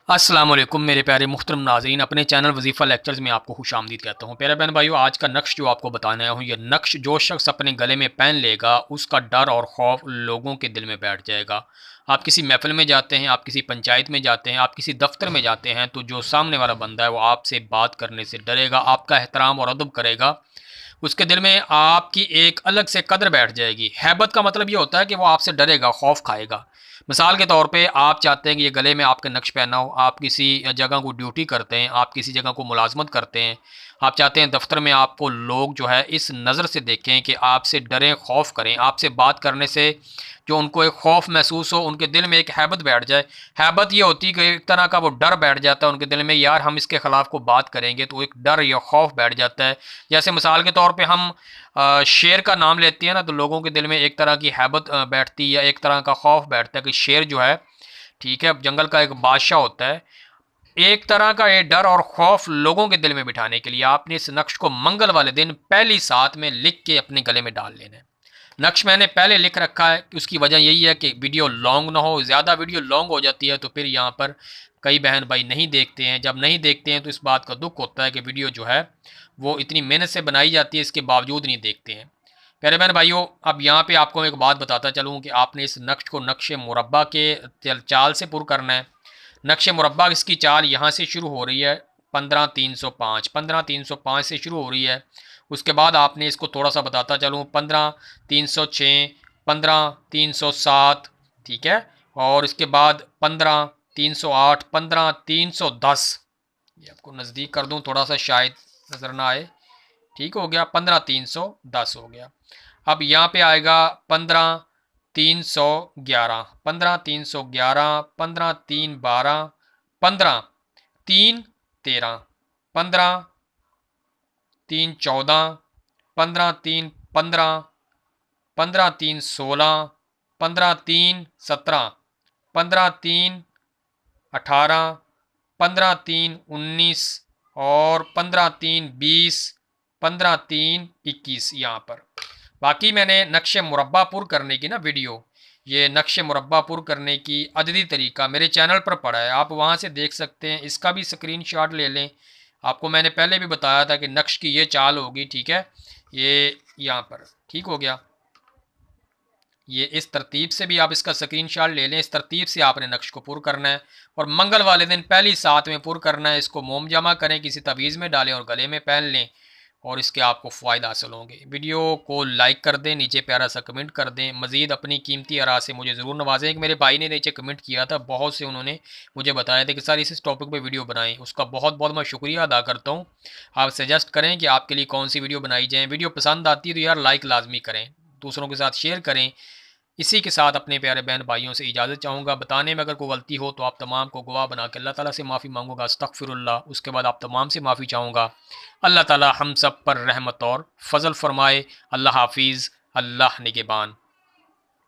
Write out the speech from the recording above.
अस्सलाम वालेकुम मेरे प्यारे मुहतरम नाज़रीन, अपने चैनल वजीफ़ा लेक्चर्स में आपको खुशामदीद कहता हूँ। प्यारे बहन भाइयों, आज का नक्श जो आपको बताने आया हूँ, ये नक्श जो शख्स अपने गले में पहन लेगा उसका डर और खौफ लोगों के दिल में बैठ जाएगा। आप किसी महफिल में जाते हैं, आप किसी पंचायत में जाते हैं, आप किसी दफ्तर में जाते हैं, तो जो सामने वाला बंदा है वो आपसे बात करने से डरेगा, आपका एहतराम और अदब करेगा। उसके दिल में आपकी एक अलग से कदर बैठ जाएगी। हैबत का मतलब ये होता है कि वो आपसे डरेगा, खौफ खाएगा। मिसाल के तौर पे आप चाहते हैं कि ये गले में आपका नक्श पहना हो, आप किसी जगह को ड्यूटी करते हैं, आप किसी जगह को मुलाजमत करते हैं, आप चाहते हैं दफ्तर में आपको लोग जो है इस नज़र से देखें कि आपसे डरें, खौफ करें, आपसे बात करने से जो उनको एक खौफ महसूस हो, उनके दिल में एक हैबत बैठ जाए। हैबत ये होती है कि एक तरह का वो डर बैठ जाता है उनके दिल में, यार हम इसके ख़िलाफ़ को बात करेंगे तो एक डर या खौफ बैठ जाता है। जैसे मिसाल के तौर पे हम शेर का नाम लेते हैं ना, तो लोगों के दिल में एक तरह की हैबत बैठती है या एक तरह का खौफ बैठता है कि शेर जो है, ठीक है, जंगल का एक बादशाह होता है। एक तरह का ये डर और खौफ लोगों के दिल में बिठाने के लिए आपने इस नक्श को मंगल वाले दिन पहली साथ में लिख के अपने गले में डाल लेना है। नक्श मैंने पहले लिख रखा है कि उसकी वजह यही है कि वीडियो लॉन्ग ना हो। ज़्यादा वीडियो लॉन्ग हो जाती है तो फिर यहाँ पर कई बहन भाई नहीं देखते हैं। जब नहीं देखते हैं तो इस बात का दुख होता है कि वीडियो जो है वो इतनी मेहनत से बनाई जाती है, इसके बावजूद नहीं देखते हैं। प्यारे बहन भाइयों, अब यहाँ पे आपको एक बात बताता चलूँ कि आपने इस नक्श को नक्शे मुरब्बा के चाल से पुर करना है। नक्शे मुरब्बा इसकी चाल यहाँ से शुरू हो रही है, 15 305, 15 305 से शुरू हो रही है। उसके बाद आपने इसको थोड़ा सा बताता चलूँ, 15 306, 15 307, ठीक है, और इसके बाद 15 308, 15 310। ये आपको नज़दीक कर दूँ थोड़ा सा, शायद नज़र ना आए। ठीक हो गया, 15 310 हो गया। अब यहाँ पे आएगा 15 311, 15 311, 15 312, 15 313, 15 314, 15 315, 15 316, 15 317, 15 318, 15 319 और 15 320, 15 321। यहाँ पर बाकी मैंने नक्शे मुरब्बा पुर करने की ना वीडियो, ये नक्शे मुरब्बा पुर करने की अददी तरीका मेरे चैनल पर पड़ा है, आप वहाँ से देख सकते हैं। इसका भी स्क्रीनशॉट ले लें। आपको मैंने पहले भी बताया था कि नक्श की ये चाल होगी, ठीक है, ये यहाँ पर ठीक हो गया। ये इस तरतीब से भी आप इसका स्क्रीनशॉट ले लें। इस तरतीब से आपने नक्श को पुर करना है और मंगल वाले दिन पहली साथ में पुर करना है। इसको मोम जमा करें, किसी तवीज़ में डालें और गले में पहन लें और इसके आपको फ़ायदा हासिल होंगे। वीडियो को लाइक कर दें, नीचे प्यारा सा कमेंट कर दें। मज़ीद अपनी कीमती आरा से मुझे ज़रूर नवाजें। एक मेरे भाई ने नीचे कमेंट किया था, बहुत से उन्होंने मुझे बताया था कि सर इस टॉपिक पे वीडियो बनाएं। उसका बहुत बहुत मैं शुक्रिया अदा करता हूँ। आप सजेस्ट करें कि आपके लिए कौन सी वीडियो बनाई जाए। वीडियो पसंद आती है तो यार लाइक लाजमी करें, दूसरों के साथ शेयर करें। इसी के साथ अपने प्यारे बहन भाइयों से इजाज़त चाहूँगा। बताने में अगर कोई गलती हो तो आप तमाम को गवाह बना के अल्लाह ताला से माफ़ी मांगूंगा, अस्तगफिरुल्लाह। उसके बाद आप तमाम से माफ़ी चाहूँगा। अल्लाह ताला हम सब पर रहमत और फ़ज़ल फ़रमाए। अल्लाह हाफिज़, अल्लाह निगहबान।